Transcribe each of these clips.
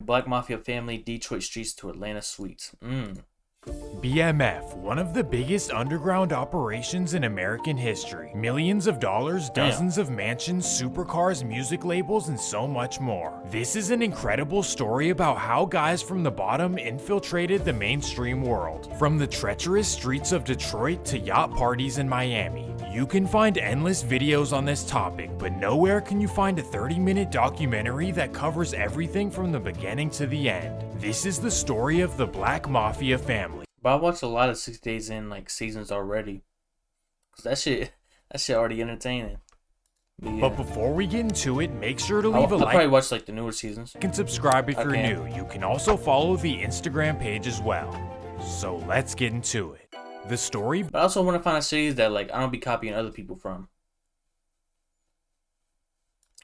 Black Mafia family, Detroit streets to Atlanta suites. BMF, one of the biggest underground operations in American history. Millions of dollars, dozens of mansions, supercars, music labels, and so much more. This is an incredible story about how guys from the bottom infiltrated the mainstream world. From the treacherous streets of Detroit to yacht parties in Miami. You can find endless videos on this topic, but nowhere can you find a 30-minute documentary that covers everything from the beginning to the end. This is the story of the Black Mafia family. But I watched a lot of 6 Days In like seasons already. Cause that shit already entertaining. But before we get into it, make sure to leave a I'll like. probably watch like the newer seasons. And subscribe if you're new. You can also follow the Instagram page as well. So let's get into it. The story. But I also want to find a series that like I don't be copying other people from.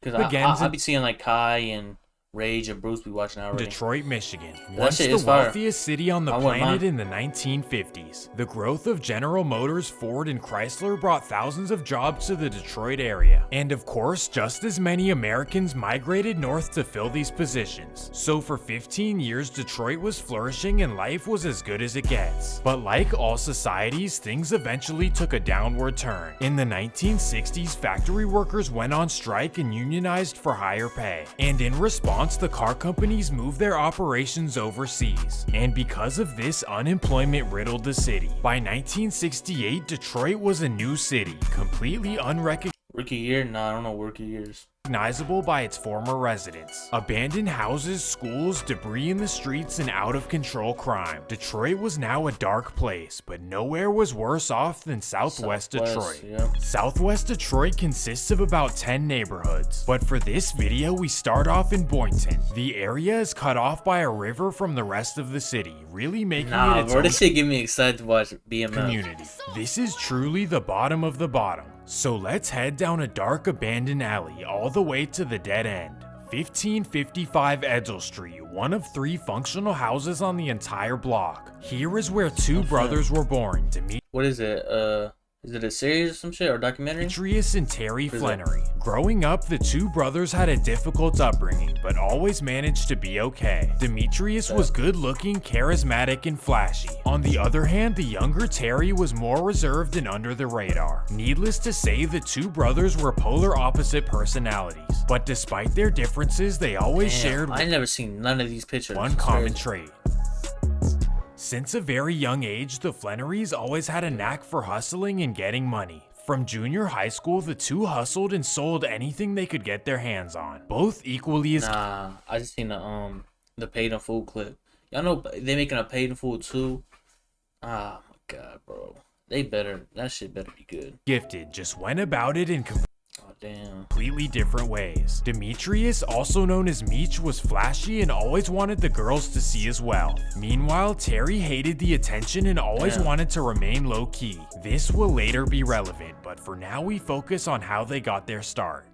Cause I be seeing like Kai and Rage and Bruce be watching already. Detroit, Michigan. Once the fire. wealthiest city on the planet in the 1950s, the growth of General Motors, Ford, and Chrysler brought thousands of jobs to the Detroit area. And of course, just as many Americans migrated north to fill these positions. So for 15 years, Detroit was flourishing and life was as good as it gets. But like all societies, things eventually took a downward turn. In the 1960s, factory workers went on strike and unionized for higher pay. And in response, the car companies moved their operations overseas, and because of this, unemployment riddled the city. By 1968, Detroit was a new city, completely unrecognizable. Rookie year? Nah, I don't know rookie years. Recognizable by its former residents. Abandoned houses, schools, debris in the streets, and out-of-control crime. Detroit was now a dark place, but nowhere was worse off than Southwest Detroit. Yeah. Southwest Detroit consists of about 10 neighborhoods, but for this video we start off in Boynton. The area is cut off by a river from the rest of the city, really making it its bro, own this shit get me excited to watch BMF. community. This is truly the bottom of the bottom. So let's head down a dark abandoned alley all the way to the dead end. 1555 Edsel Street, one of 3 functional houses on the entire block. Here is where 2 brothers were born, What is it? Is it a series or some shit or documentary? Demetrius and Terry Flannery. Growing up, the 2 brothers had a difficult upbringing, but always managed to be okay. Demetrius was good looking, charismatic, and flashy. On the other hand, the younger Terry was more reserved and under the radar. Needless to say, the 2 brothers were polar opposite personalities. But despite their differences, they always shared I never seen none of these pictures. one common trait. Since a very young age, the Flannerys always had a knack for hustling and getting money. From junior high school, the 2 hustled and sold anything they could get their hands on, both equally as. Nah, I just seen the Paid in Full clip. Y'all know they making a Paid in Full 2. Ah my god, bro. That shit better be good. Gifted, just went about it in Damn. completely different ways. Demetrius, also known as Meech, was flashy and always wanted the girls to see his wealth. Meanwhile, Terry hated the attention and always wanted to remain low-key. This will later be relevant, but for now we focus on how they got their start.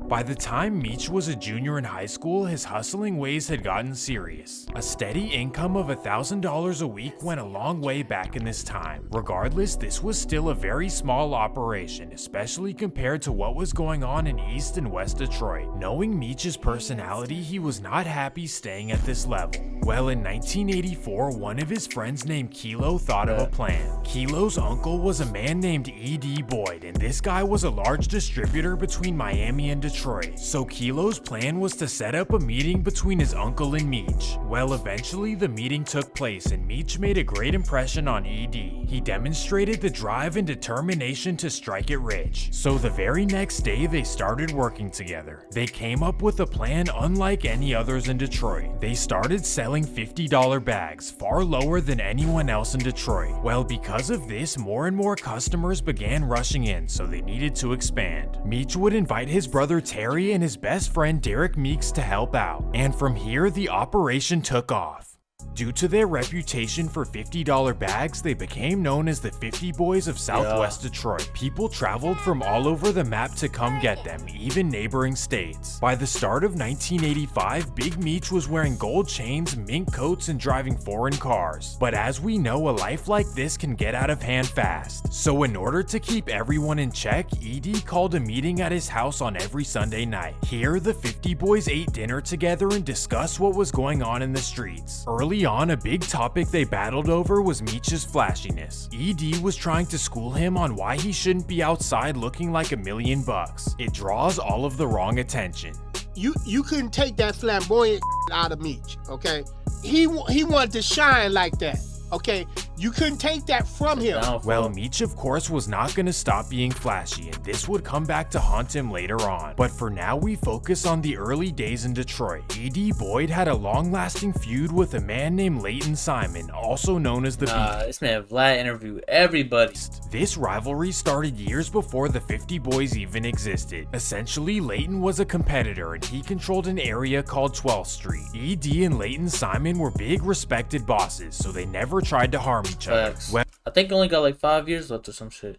By the time Meech was a junior in high school, his hustling ways had gotten serious. A steady income of $1,000 a week went a long way back in this time. Regardless, this was still a very small operation, especially compared to what was going on in East and West Detroit. Knowing Meech's personality, he was not happy staying at this level. Well, in 1984, one of his friends named Kilo thought of a plan. Kilo's uncle was a man named E.D. Boyd, and this guy was a large distributor between Miami and Detroit. So Kilo's plan was to set up a meeting between his uncle and Meech. Well, eventually the meeting took place and Meech made a great impression on ED. He demonstrated the drive and determination to strike it rich. So the very next day they started working together. They came up with a plan unlike any others in Detroit. They started selling $50 bags, far lower than anyone else in Detroit. Well, because of this, more and more customers began rushing in, so they needed to expand. Meech would invite his brother Terry and his best friend Derek Meeks to help out, and from here the operation took off. Due to their reputation for $50 bags, they became known as the 50 Boys of Southwest Detroit. People traveled from all over the map to come get them, even neighboring states. By the start of 1985, Big Meech was wearing gold chains, mink coats, and driving foreign cars. But as we know, a life like this can get out of hand fast. So in order to keep everyone in check, ED called a meeting at his house on every Sunday night. Here, the 50 Boys ate dinner together and discussed what was going on in the streets. Early on, a big topic they battled over was Meech's flashiness. ED was trying to school him on why he shouldn't be outside looking like $1,000,000. It draws all of the wrong attention. You couldn't take that flamboyant out of Meech, okay? He wanted to shine like that, okay? You couldn't take that from him. Well, Meech of course was not going to stop being flashy, and this would come back to haunt him later on. But for now, we focus on the early days in Detroit. E.D. Boyd had a long-lasting feud with a man named Leighton Simon, also known as the Beast. This man Vlad interviewed everybody. This rivalry started years before the 50 Boys even existed. Essentially, Leighton was a competitor, and he controlled an area called 12th Street. E.D. and Leighton Simon were big respected bosses, so they never tried to harm each other. Well, I think he only got like 5 years left or some shit.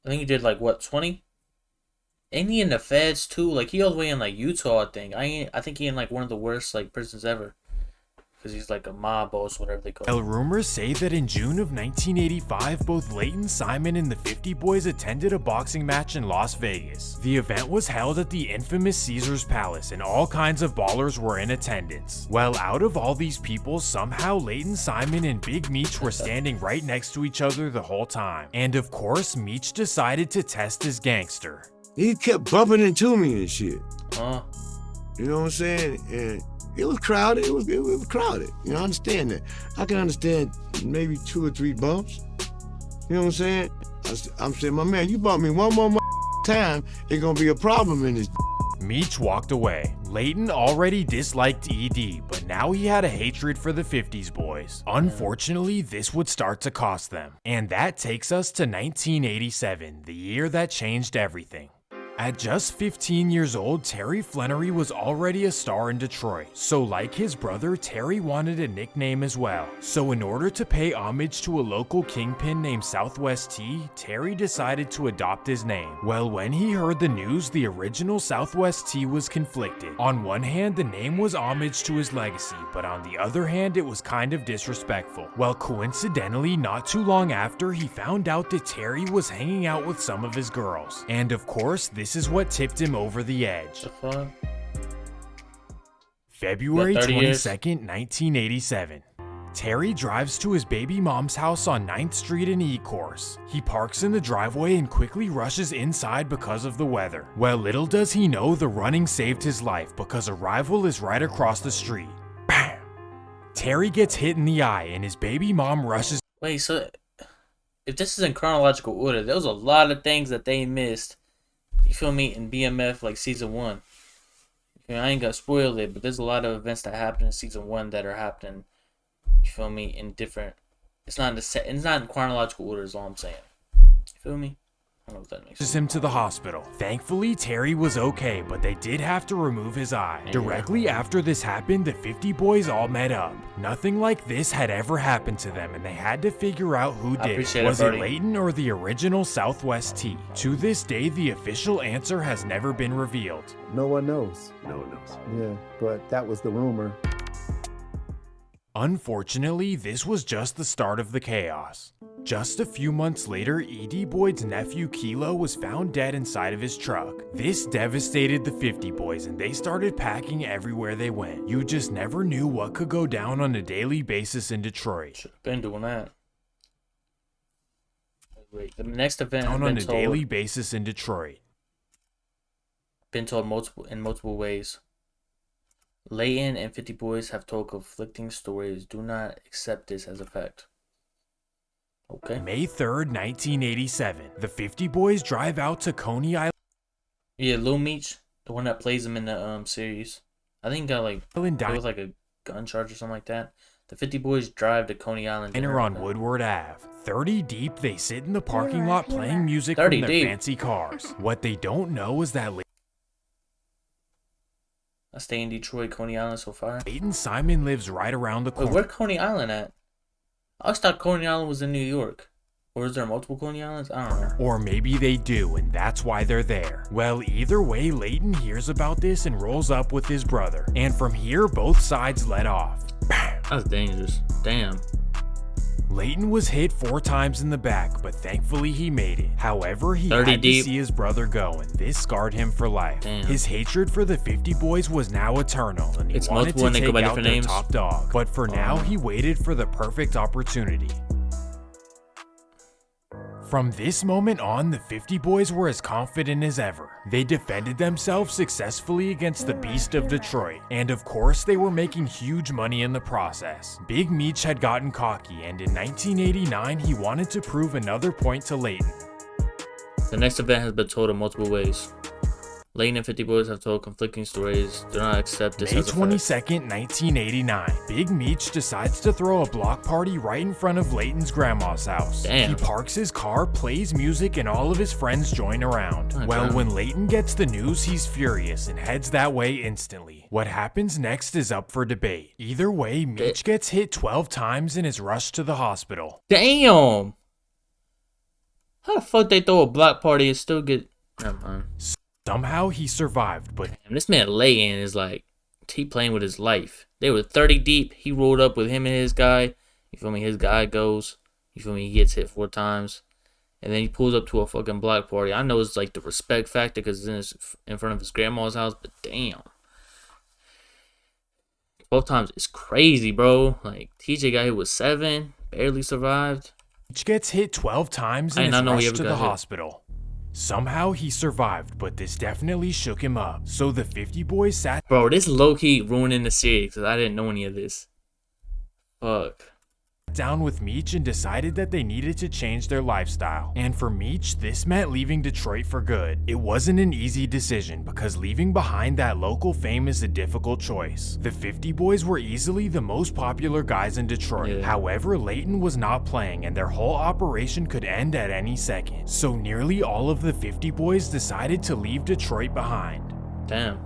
I think he did like what, 20? Ain't he in the feds too? Like he all the way in like Utah, I think. I think he in like one of the worst like prisons ever. Because he's like a mob boss, whatever they call it. Rumors say that in June of 1985, both Leighton Simon and the 50 Boys attended a boxing match in Las Vegas. The event was held at the infamous Caesars Palace, and all kinds of ballers were in attendance. Well, out of all these people, somehow Leighton Simon and Big Meech were standing right next to each other the whole time. And of course, Meech decided to test his gangster. He kept bumping into me and shit. Huh? You know what I'm saying? And it was crowded. It was crowded. You know, I understand that. I can understand maybe 2 or 3 bumps. You know what I'm saying? I'm saying, my man, you bump me one more time, it's gonna be a problem in this. Meech walked away. Leighton already disliked ED, but now he had a hatred for the 50s Boys. Unfortunately, this would start to cost them. And that takes us to 1987, the year that changed everything. At just 15 years old, Terry Flannery was already a star in Detroit. So like his brother, Terry wanted a nickname as well. So in order to pay homage to a local kingpin named Southwest T, Terry decided to adopt his name. Well, when he heard the news, the original Southwest T was conflicted. On one hand, the name was homage to his legacy, but on the other hand, it was kind of disrespectful. Well, coincidentally, not too long after, he found out that Terry was hanging out with some of his girls. And of course, this is what tipped him over the edge. February 22nd, 1987. Terry drives to his baby mom's house on 9th Street in E-Course. He parks in the driveway and quickly rushes inside because of the weather. Well, little does he know the running saved his life because a rival is right across the street. Bam! Terry gets hit in the eye and his baby mom rushes. Wait, so if this is in chronological order, there was a lot of things that they missed. You feel me? In BMF, like season 1. You know, I ain't gonna spoil it, but there's a lot of events that happen in season 1 that are happening. You feel me? In different. It's not in chronological order. Is all I'm saying. You feel me? I don't know if that makes sense. Him to the hospital. Thankfully, Terry was okay, but they did have to remove his eye. Directly after this happened, the 50 Boys all met up. Nothing like this had ever happened to them, and they had to figure out who did it. Was it Leighton or the original Southwest T? To this day, the official answer has never been revealed. No one knows. No one knows. Yeah, but that was the rumor. Unfortunately, this was just the start of the chaos. Just a few months later, E.D. Boyd's nephew Kilo was found dead inside of his truck. This devastated the 50 Boys and they started packing everywhere they went. You just never knew what could go down on a daily basis in Detroit. Should have been doing that. Wait, the next event on a daily basis in Detroit. Been told in multiple ways. Leighton and 50 Boys have told conflicting stories. Do not accept this as a fact. Okay. May 3rd, 1987. The 50 Boys drive out to Coney Island. Yeah, Lil Meech, the one that plays him in the series. I think got like it was like a gun charge or something like that. The 50 Boys drive to Coney Island. Dinner on Woodward Ave. 30 deep, they sit in the parking lot playing music from their fancy cars. What they don't know is that I stay in Detroit, Coney Island so far. Leighton Simon lives right around the Wait, corner. where Coney Island at? I always thought Coney Island was in New York. Or is there multiple Coney Islands? I don't know. Or maybe they do, and that's why they're there. Well, either way, Leighton hears about this and rolls up with his brother. And from here, both sides let off. Bam! That's dangerous. Damn. Leighton was hit 4 times in the back, but thankfully he made it. However, he 30 had deep. to see his brother go, and this scarred him for life. Damn. His hatred for the 50 Boys was now eternal, and he It's wanted multiple to and they go take by out different their names? top dog. But for now, he waited for the perfect opportunity. From this moment on, the 50 Boys were as confident as ever. They defended themselves successfully against the Beast of Detroit, and of course they were making huge money in the process. Big Meech had gotten cocky, and in 1989 he wanted to prove another point to Leighton. The next event has been told in multiple ways. Leighton and 50 Boys have told conflicting stories. Do not accept this May as a fact. 22nd, 1989. Big Meech decides to throw a block party right in front of Leighton's grandma's house. Damn. He parks his car, plays music, and all of his friends join around. Oh, Well, damn. when Leighton gets the news, he's furious and heads that way instantly. What happens next is up for debate. Either way, Meech gets hit 12 times and is rushed to the hospital. Damn! How the fuck they throw a block party and still get... Never mind. Somehow he survived, but And this man Leighton is like, he playing with his life. They were 30 deep. He rolled up with him and his guy. You feel me? His guy goes. You feel me? He gets hit 4 times. And then he pulls up to a fucking block party. I know it's like the respect factor because it's in front of his grandma's house, but damn. 12 times is crazy, bro. Like, TJ got hit with 7, barely survived. Meech gets hit 12 times I and did is not know he rushed ever to got the hit. hospital. Somehow he survived, but this definitely shook him up. So the 50 Boys sat Bro, this low-key ruining the series because I didn't know any of this. Fuck. down with Meech and decided that they needed to change their lifestyle. And for Meech, this meant leaving Detroit for good. It wasn't an easy decision because leaving behind that local fame is a difficult choice. The 50 Boys were easily the most popular guys in Detroit. Yeah. However, Leighton was not playing and their whole operation could end at any second. So nearly all of the 50 Boys decided to leave Detroit behind. Damn.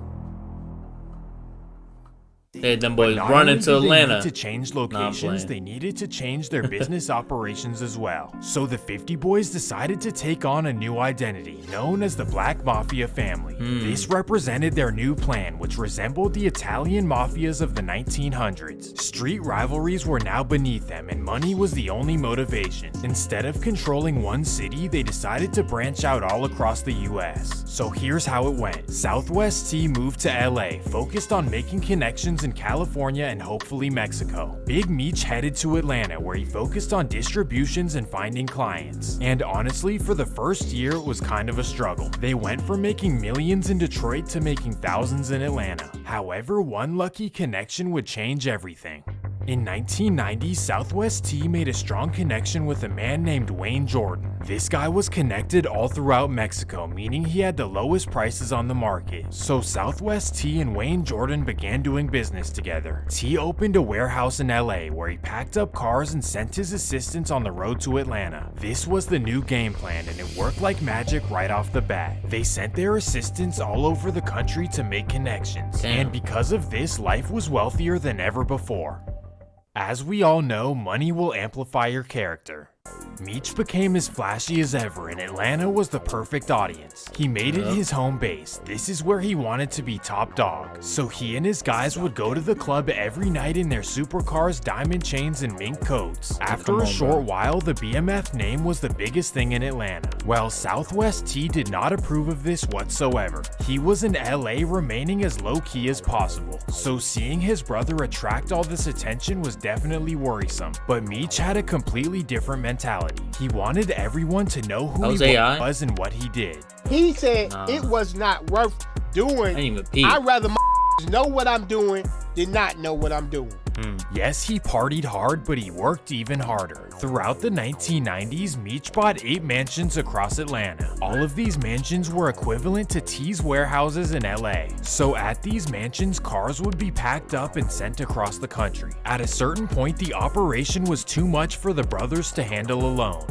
They had them boys Not run only into did they Atlanta. need to change Nah, I'm locations, playing. they needed to change their business operations as well. So the 50 Boys decided to take on a new identity, known as the Black Mafia family. This represented their new plan, which resembled the Italian mafias of the 1900s. Street rivalries were now beneath them, and money was the only motivation. Instead of controlling one city, they decided to branch out all across the US. So here's how it went. Southwest T moved to LA, focused on making connections in California and hopefully Mexico. Big Meech headed to Atlanta, where he focused on distributions and finding clients. And honestly, for the first year, it was kind of a struggle. They went from making millions in Detroit to making thousands in Atlanta. However, one lucky connection would change everything. In 1990, Southwest T made a strong connection with a man named Wayne Jordan. This guy was connected all throughout Mexico, meaning he had the lowest prices on the market. So Southwest T and Wayne Jordan began doing business together. T opened a warehouse in LA where he packed up cars and sent his assistants on the road to Atlanta. This was the new game plan and it worked like magic right off the bat. They sent their assistants all over the country to make connections. Damn. And because of this, life was wealthier than ever before. As we all know, money will amplify your character. Meech became as flashy as ever, and Atlanta was the perfect audience. He made it his home base. This is where he wanted to be top dog. So he and his guys would go to the club every night in their supercars, diamond chains, and mink coats. After come a on, short bro. while, the BMF name was the biggest thing in Atlanta. Well, Southwest T did not approve of this whatsoever. He was in LA remaining as low-key as possible. So seeing his brother attract all this attention was definitely worrisome. But Meech had a completely different mentality. He wanted everyone to know who That was he AI? was and what he did. He said Nah. it was not worth I doing. didn't even peep. I'd rather know what I'm doing than not know what I'm doing. Yes, he partied hard, but he worked even harder. Throughout the 1990s, Meech bought 8 mansions across Atlanta. All of these mansions were equivalent to T's warehouses in LA. So at these mansions, cars would be packed up and sent across the country. At a certain point, the operation was too much for the brothers to handle alone.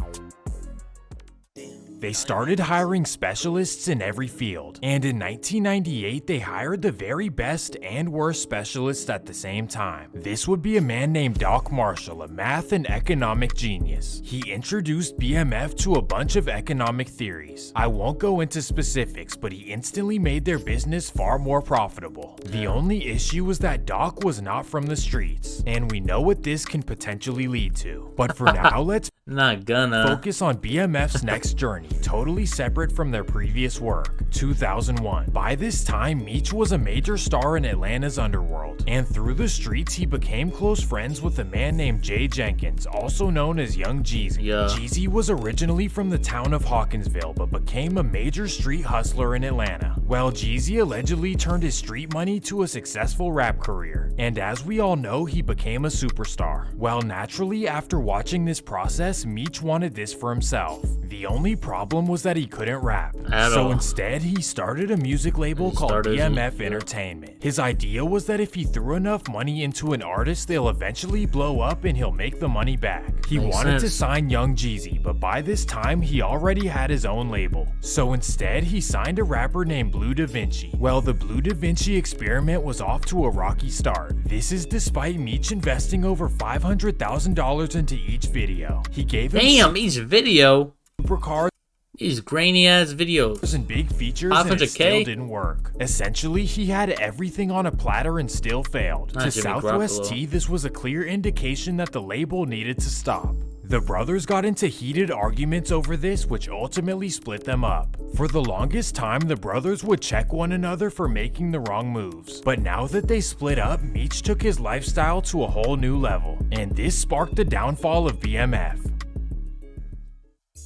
They started hiring specialists in every field, and in 1998 they hired the very best and worst specialists at the same time. This would be a man named Doc Marshall, a math and economic genius. He introduced BMF to a bunch of economic theories. I won't go into specifics, but he instantly made their business far more profitable. The only issue was that Doc was not from the streets, and we know what this can potentially lead to. But for now, let's Not gonna. focus on BMF's next journey, totally separate from their previous work. 2001. By this time, Meech was a major star in Atlanta's underworld, and through the streets he became close friends with a man named Jay Jenkins, also known as Young Jeezy. Yeah. Jeezy was originally from the town of Hawkinsville, but became a major street hustler in Atlanta. Well, Jeezy allegedly turned his street money to a successful rap career, and as we all know, he became a superstar. Well, naturally, after watching this process, Meech wanted this for himself. The only problem was that he couldn't rap. So all. instead, he started a music label called started- BMF Entertainment. His idea was that if he threw enough money into an artist, they'll eventually blow up and he'll make the money back. He Makes wanted to sense. sign Young Jeezy, but by this time, he already had his own label. So instead, he signed a rapper named Blue Da Vinci. Well, the Blue Da Vinci experiment was off to a rocky start. This is despite Meech investing over $500,000 into each video. He gave him Damn, each video. supercars These grainy ass videos. and big features, and it 500K? still didn't work. Essentially, he had everything on a platter and still failed. Not To Jimmy Southwest Garoppolo. T, this was a clear indication that the label needed to stop. The brothers got into heated arguments over this, which ultimately split them up. For the longest time, the brothers would check one another for making the wrong moves. But now that they split up, Meech took his lifestyle to a whole new level, and this sparked the downfall of BMF.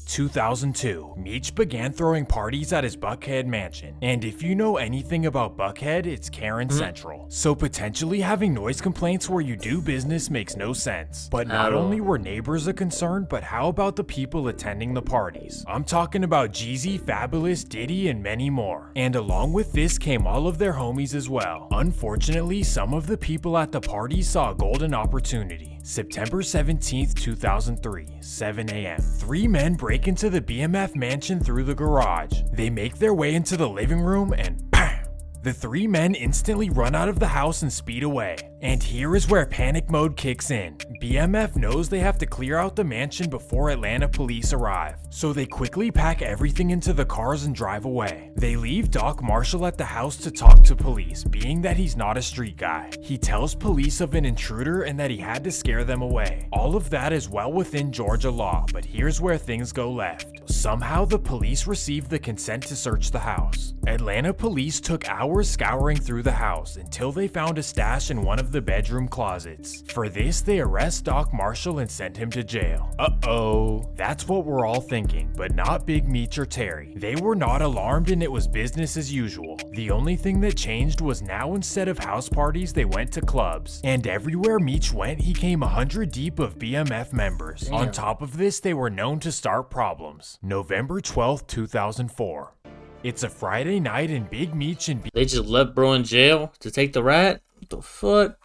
2002, Meech began throwing parties at his Buckhead mansion. And if you know anything about Buckhead, it's Karen Central. So potentially having noise complaints where you do business makes no sense. But not At all. only were neighbors a concern, but how about the people attending the parties? I'm talking about Jeezy, Fabulous, Diddy, and many more. And along with this came all of their homies as well. Unfortunately, some of the people at the parties saw a golden opportunity. September 17th, 2003, 7 a.m. 3 men break into the BMF mansion through the garage. They make their way into the living room and bam! The 3 men instantly run out of the house and speed away. And here is where panic mode kicks in. BMF knows they have to clear out the mansion before Atlanta police arrive. So they quickly pack everything into the cars and drive away. They leave Doc Marshall at the house to talk to police, being that he's not a street guy. He tells police of an intruder and that he had to scare them away. All of that is well within Georgia law, but here's where things go left. Somehow the police received the consent to search the house. Atlanta police took hours scouring through the house until they found a stash in one of the bedroom closets. For this, they arrest Doc Marshall and send him to jail. Uh-oh. That's what we're all thinking, but not Big Meech or Terry. They were not alarmed and it was business as usual. The only thing that changed was now instead of house parties, they went to clubs. And everywhere Meech went, he came 100 deep of BMF members. Damn. On top of this, they were known to start problems. November 12th, 2004. It's a Friday night and Big Meech and They just left bro in jail to take the rat? What the fuck?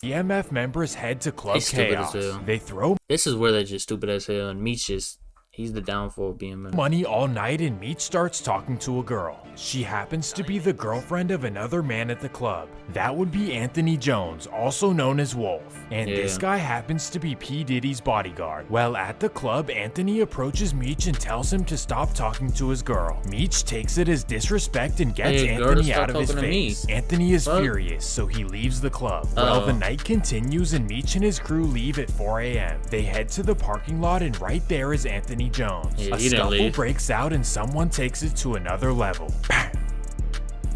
BMF members head to Club They stupid Chaos. as hell. They throw This is where they're just stupid as hell, and Meech just, he's the downfall of BMF. money all night and Meech starts talking to a girl. She happens to be the girlfriend of another man at the club. That would be Anthony Jones, also known as Wolf. And this Yeah. guy happens to be P. Diddy's bodyguard. Well, at the club, Anthony approaches Meech and tells him to stop talking to his girl. Meech takes it as disrespect and gets Hey, girl, Anthony stop out of his talking to me. face. Anthony is Fuck. furious, so he leaves the club. Well, the Uh-oh. night continues and Meech and his crew leave at 4 a.m. They head to the parking lot and right there is Anthony Jones. Yeah, A he didn't scuffle leave. breaks out and someone takes it to another level.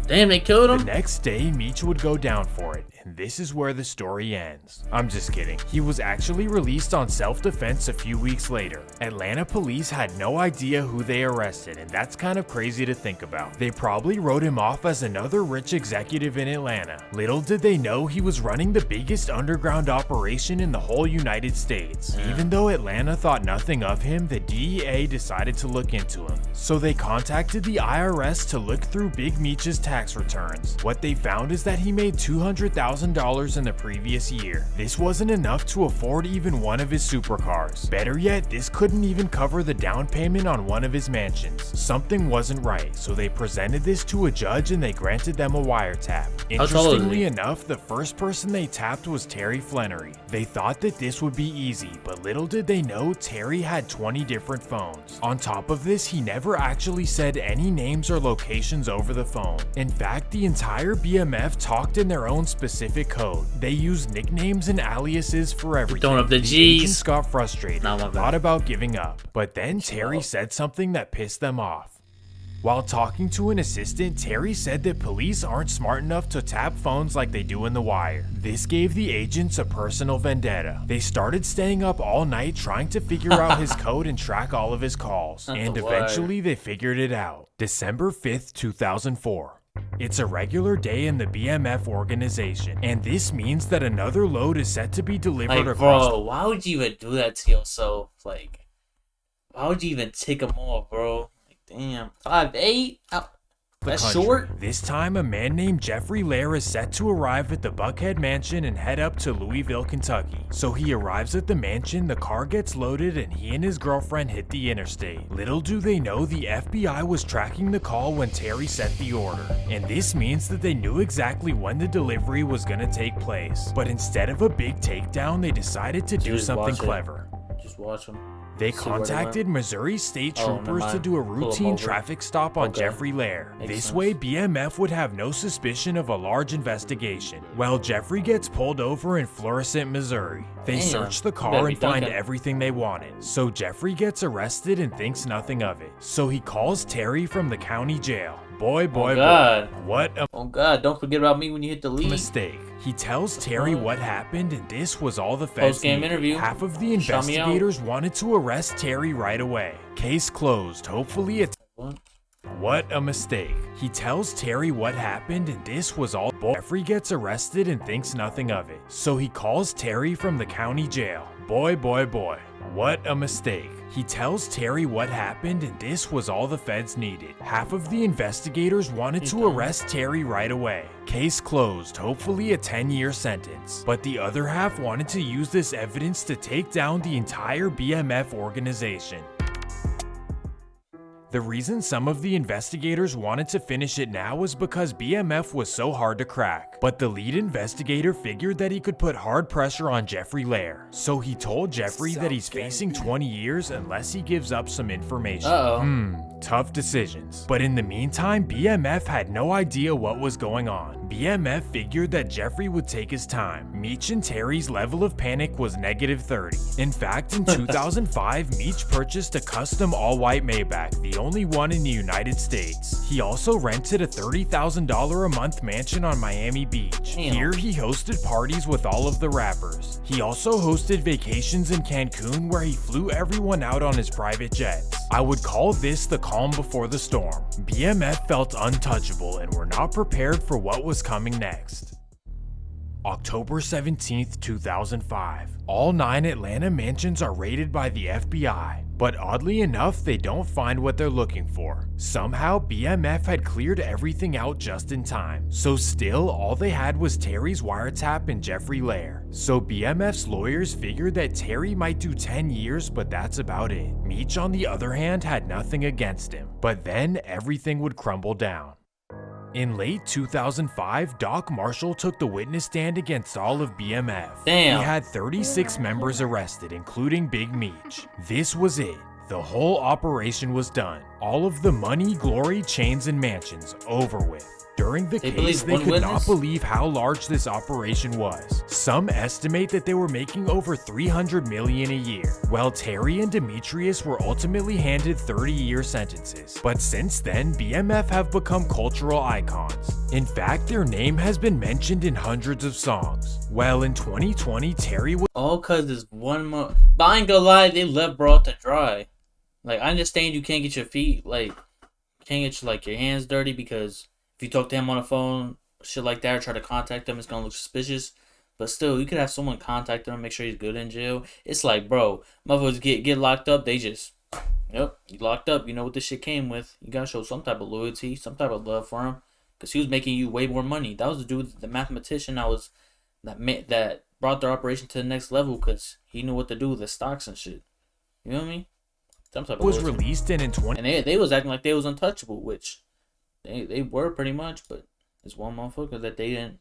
Damn, they killed The him? next day, Meech would go down for it, and this is where the story ends. I'm just kidding. He was actually released on self-defense a few weeks later. Atlanta police had no idea who they arrested, and that's kind of crazy to think about. They probably wrote him off as another rich executive in Atlanta. Little did they know he was running the biggest underground operation in the whole United States. Even though Atlanta thought nothing of him, the DEA decided to look into him. So they contacted the IRS to look through Big Meech's tax returns. What they found is that he made $200,000 $100,000 in the previous year. This wasn't enough to afford even one of his supercars. Better yet, this couldn't even cover the down payment on one of his mansions. Something wasn't right, so they presented this to a judge and they granted them a wiretap. Interestingly enough, the first person they tapped was Terry Flannery. They thought that this would be easy, but little did they know Terry had 20 different phones. On top of this, he never actually said any names or locations over the phone. In fact, the entire BMF talked in their own specific code. They used nicknames and aliases for everything. Throwing up the The G's. agents got frustrated, Nah, my bad. thought about giving up. But then Terry said something that pissed them off. While talking to an assistant, Terry said that police aren't smart enough to tap phones like they do in The Wire. This gave the agents a personal vendetta. They started staying up all night trying to figure out his code and track all of his calls. Not And The Wire. eventually they figured it out. December 5th, 2004. It's a regular day in the BMF organization, and this means that another load is set to be delivered Like, across bro, why would you even do that to yourself? Like, why would you even take them off, bro? Like, damn, 5'8"? That's country. short. This time, a man named Jeffrey Lair is set to arrive at the Buckhead mansion and head up to Louisville, Kentucky. So he arrives at the mansion, the car gets loaded, and he and his girlfriend hit the interstate. Little do they know the FBI was tracking the call when Terry set the order. And this means that they knew exactly when the delivery was gonna take place. But instead of a big takedown, they decided to do Just something watch it. clever. Just watch them. They See where they contacted Missouri State Oh, never Troopers to mind. do a Pull 'em routine over. traffic stop on Okay. Jeffrey Lair. Makes This sense. way, BMF would have no suspicion of a large investigation. Well, Jeffrey gets pulled over in Florissant, Missouri. They Damn, search the you better car be and find dunking. everything they wanted. So Jeffrey gets arrested and thinks nothing of it. So he calls Terry from the county jail. Boy, God. what a Oh God, don't forget about me when you hit the lead. mistake. He tells Terry what happened, and this was all the feds Post-game needed. interview. Half of the Shout me out. investigators wanted to arrest Terry right away. Case closed. Hopefully it's What? what a mistake. He tells Terry what happened, and this was all. Jeffrey gets arrested and thinks nothing of it. So he calls Terry from the county jail. Boy, what a mistake. He tells Terry what happened, and this was all the feds needed. Half of the investigators wanted to arrest Terry right away. Case closed, hopefully a 10-year sentence. But the other half wanted to use this evidence to take down the entire BMF organization. The reason some of the investigators wanted to finish it now was because BMF was so hard to crack. But the lead investigator figured that he could put hard pressure on Jeffrey Lair. So he told Jeffrey that he's facing 20 years unless he gives up some information. Tough decisions. But in the meantime, BMF had no idea what was going on. BMF figured that Jeffrey would take his time. Meech and Terry's level of panic was -30. In fact, in 2005, Meech purchased a custom all-white Maybach, the only one in the United States. He also rented a $30,000 a month mansion on Miami Beach. Damn. Here he hosted parties with all of the rappers. He also hosted vacations in Cancun where he flew everyone out on his private jets. I would call this the calm before the storm. BMF felt untouchable and were not prepared for what was coming next. October 17th, 2005. All 9 Atlanta mansions are raided by the FBI, but oddly enough, they don't find what they're looking for. Somehow, BMF had cleared everything out just in time. So still, all they had was Terry's wiretap and Jeffrey Lair. So BMF's lawyers figured that Terry might do 10 years, but that's about it. Meech, on the other hand, had nothing against him. But then, everything would crumble down. In late 2005, Doc Marshall took the witness stand against all of BMF. Damn. He had 36 members arrested, including Big Meech. This was it. The whole operation was done. All of the money, glory, chains, and mansions over with. During the They case, believe they one could not witness? believe how large this operation was. Some estimate that they were making over $300 million a year. Well, Terry and Demetrius were ultimately handed 30-year sentences. But since then, BMF have become cultural icons. In fact, their name has been mentioned in hundreds of songs. Well, in 2020, Terry was All cause there's one more. But I ain't gonna lie, they left bro out to dry. Like, I understand you can't get your feet, like, can't get like your hands dirty because if you talk to him on the phone, shit like that, or try to contact him, it's gonna look suspicious. But still, you could have someone contact him, make sure he's good in jail. It's like, bro, motherfuckers get locked up, they just, yep, you locked up. You know what this shit came with. You gotta show some type of loyalty, some type of love for him, because he was making you way more money. That was the dude, the mathematician that was that brought their operation to the next level because he knew what to do with the stocks and shit. You know what I mean? Some type of was loyalty. released and in 20 And they was acting like they was untouchable, which they were pretty much, but it's one motherfucker that they didn't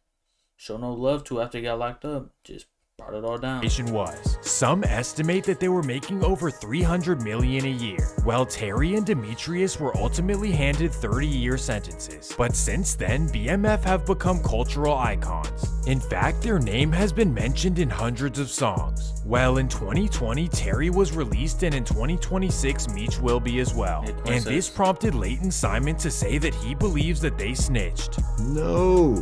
show no love to after he got locked up. Just brought it all down. was. Some estimate that they were making over $300 million a year, while Terry and Demetrius were ultimately handed 30-year sentences. But since then, BMF have become cultural icons. In fact, their name has been mentioned in hundreds of songs. Well, in 2020, Terry was released, and in 2026, Meech will be as well. Yeah, And this prompted Leighton Simon to say that he believes that they snitched. No.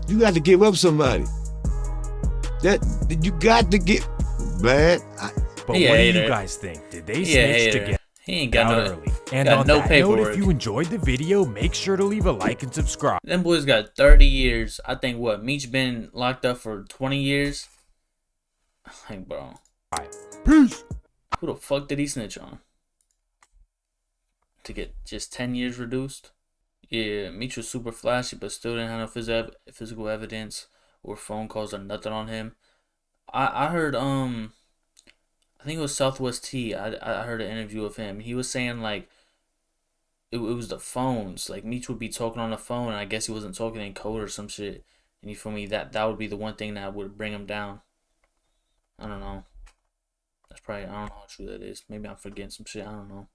You got to give up somebody. That you got to get bad. But He a what do hater. you guys think? Did they He a snitch hater. together? He ain't got Out no. early. And got on no that note, paperwork. if you enjoyed the video, make sure to leave a like and subscribe. Them boys got 30 years. I think what Meech been locked up for 20 years. Like, bro, Peace. who the fuck did he snitch on? To get just 10 years reduced? Yeah, Meech was super flashy, but still didn't have no physical evidence or phone calls or nothing on him. I heard I think it was Southwest T. I heard an interview of him. He was saying like it was the phones. Like Meech would be talking on the phone, and I guess he wasn't talking in code or some shit. And you feel me? That would be the one thing that would bring him down. I don't know. That's probably, I don't know how true that is. Maybe I'm forgetting some shit. I don't know.